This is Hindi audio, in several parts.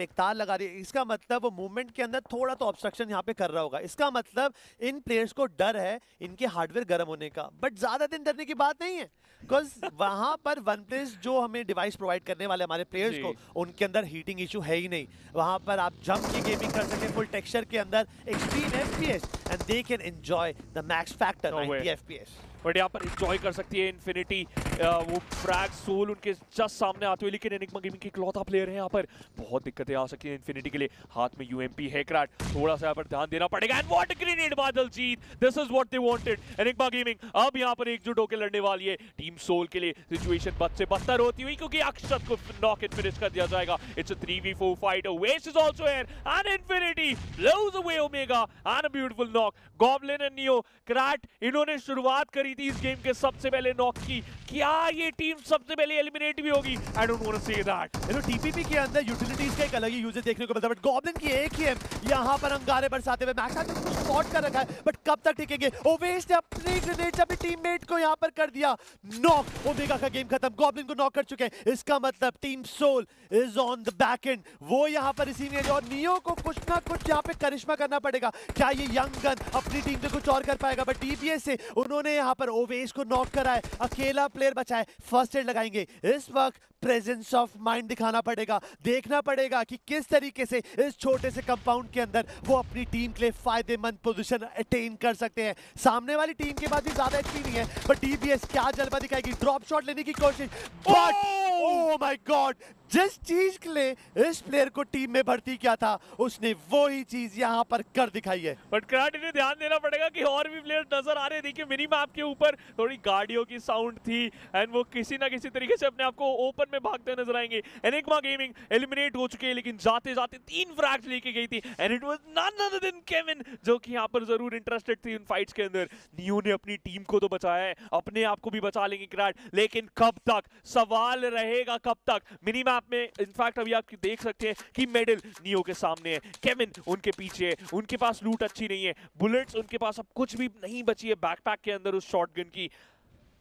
एक तार लगा रही है, इसका मतलब वो मूवमेंट के अंदर थोड़ा तो ऑब्स्ट्रक्शन यहाँ पे कर रहा होगा। इसका मतलब इन प्लेयर्स को डर है इनके हार्डवेयर गर्म होने का, बट ज्यादा दिन डरने की बात नहीं है, बिकॉज वहां पर वन प्लेस जो हमें डिवाइस प्रोवाइड करने वाले हमारे प्लेयर्स को, उनके अंदर हीटिंग इशू है ही नहीं। वहां पर आप जंप की गेमिंग कर सकते हैं फुल टेक्सचर के अंदर, extreme FPS, and they can enjoy the max factor 90 FPS. But यहाँ पर एंजॉय कर सकती है इन्फिनिटी, वो फ्रैग सोल उनके जस्ट सामने आते हुए, लेकिन एनिग्मा गेमिंग के इकलौता प्लेयर है यहाँ पर। बहुत दिक्कतें आ सकती हैं इन्फिनिटी के लिए। हाथ में यूएमपी है क्रैट, थोड़ा सा यहाँ पर ध्यान देना पड़ेगा। And what a grenade by Daljit, this is what they wanted. Enigma Gaming अब यहाँ पर एकजुट होकर लड़ने वाली है। टीम सोल के लिए सिचुएशन बद से बदतर होती हुई, क्योंकि अक्षत को नॉक इन फिनिश कर दिया जाएगा। It's a 3v4 fight, West is also here and Infinity blows away Omega and a beautiful knock. Goblin and Neo, Krait इन्होंने शुरुआत करी थी इस गेम के सबसे पहले नॉक की। क्या ये टीम सबसे पहले एलिमिनेट भी होगी? I don't want to say that. You know TPP के अंदर यूटिलिटीज का एक अलग ही यूजेज देखने को मिलता है, बट गॉब्लिन की एक ही है यहां पर अंगारे बरसाते हुए। मैक्स ने कुछ स्पॉट कर रखा है, बट कब तक टिकेंगे? ओवेश ने अपने ग्रेनेड से अपने टीममेट को यहां पर कर दिया नॉक। ओमेगा का गेम खत्म, गॉब्लिन को नॉक कर चुके हैं। इसका मतलब team Soul is on the back end, वो यहां पर रिसीविंग एंड, और नियो को कुछ ना कुछ यहां पे करिश्मा करना पड़ेगा। क्या ये यंग गन अपनी टीम से कुछ और कर पाएगा? बट टीपीएस से उन्होंने यहां पर ओवेश को नॉक करा है, अकेला प्लेयर बचा है। फर्स्ट एड लगाएंगे। इस वक्त प्रेजेंस ऑफ माइंड दिखाना पड़ेगा, देखना पड़ेगा कि किस तरीके से इस छोटे से कंपाउंड के अंदर वो अपनी टीम के लिए फायदेमंद पोजीशन अटेन कर सकते हैं। सामने वाली टीम के पास भी ज्यादा एचपी नहीं है, बट टीपीएस क्या जलवा दिखाएगी? ड्रॉप शॉट लेने की कोशिश, बट ओह माय गॉड, जिस चीज के लिए इस प्लेयर को टीम में भर्ती किया था, उसने वो ही चीज यहां पर कर दिखाई है। बट क्रैट ने ध्यान देना पड़ेगा कि और भी प्लेयर नजर आ रहे हैं। देखिए मिनी मैप के ऊपर थोड़ी गाड़ियों की साउंड थी, एंड वो किसी ना किसी तरीके से अपने आप को ओपन में भागते हुए नजर आएंगे। एनिग्मा गेमिंग एलिमिनेट हो चुके हैं, लेकिन जाते जाते 3 फ्रैग्स लेके गई थी, and it was none other than Kevin, जो कि यहां पर जरूर इंटरेस्टेड थी इन फाइट्स के अंदर। नियो ने अपनी टीम को तो बचाया है, अपने आप को भी बचा लेंगे क्रैट, लेकिन कब तक? सवाल रहेगा कब तक। मिनी मैप में इनफैक्ट अभी आप देख सकते हैं कि मेडल नियो के सामने है, केविन उनके पीछे है, उनके पास लूट अच्छी नहीं है, बुलेट्स उनके पास अब कुछ भी नहीं बची है बैकपैक के अंदर उस शॉटगन की,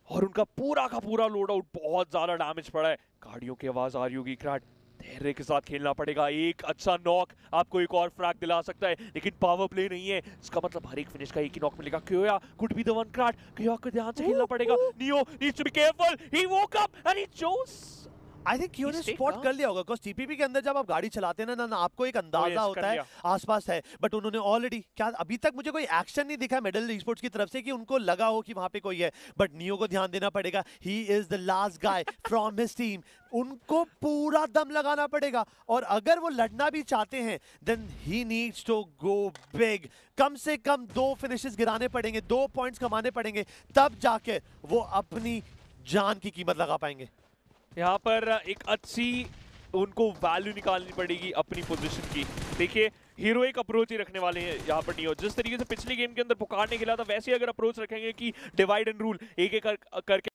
और उनका पूरा का पूरा लोड आउट, बहुत ज्यादा डैमेज पड़ा है। गाड़ियों की आवाज आ रही होगी क्रैट, धैर्य के साथ खेलना पड़ेगा। एक अच्छा नॉक आपको एक और फ्रैग दिला सकता है, लेकिन पावर प्ले नहीं है, इसका मतलब हर एक फिनिश का एक ही नॉक मिलेगा। Kiyoya could be the one crate, Kiyoya को ध्यान से खेलना पड़ेगा। Neo needs to be careful, he woke up and he chose. I think क्यों ने स्पॉट कर लिया होगा, बिकॉज़ टीपीपी के अंदर जब आप गाड़ी चलाते हैं ना आपको एक अंदाजा होता है आसपास है, बट उन्होंने ऑलरेडी, क्या अभी तक मुझे कोई एक्शन नहीं दिखा मेडल स्पोर्ट्स की तरफ से कि उनको लगा हो कि वहां पे कोई है। बट नियो को ध्यान देना पड़ेगा, he is the last guy from his team, उनको पूरा दम लगाना पड़ेगा, और अगर वो लड़ना भी चाहते हैं then he needs to go big. कम से कम 2 फिनिशेस गिराने पड़ेंगे, 2 पॉइंट्स कमाने पड़ेंगे, तब जाके वो अपनी जान की कीमत लगा पाएंगे। यहाँ पर एक अच्छी उनको वैल्यू निकालनी पड़ेगी अपनी पोजीशन की। देखिए हीरोइक अप्रोच ही रखने वाले हैं यहाँ पर नियो, जिस तरीके से पिछले गेम के अंदर पुकारने के लिए था, वैसे अगर अप्रोच रखेंगे कि डिवाइड एंड रूल, एक एक करके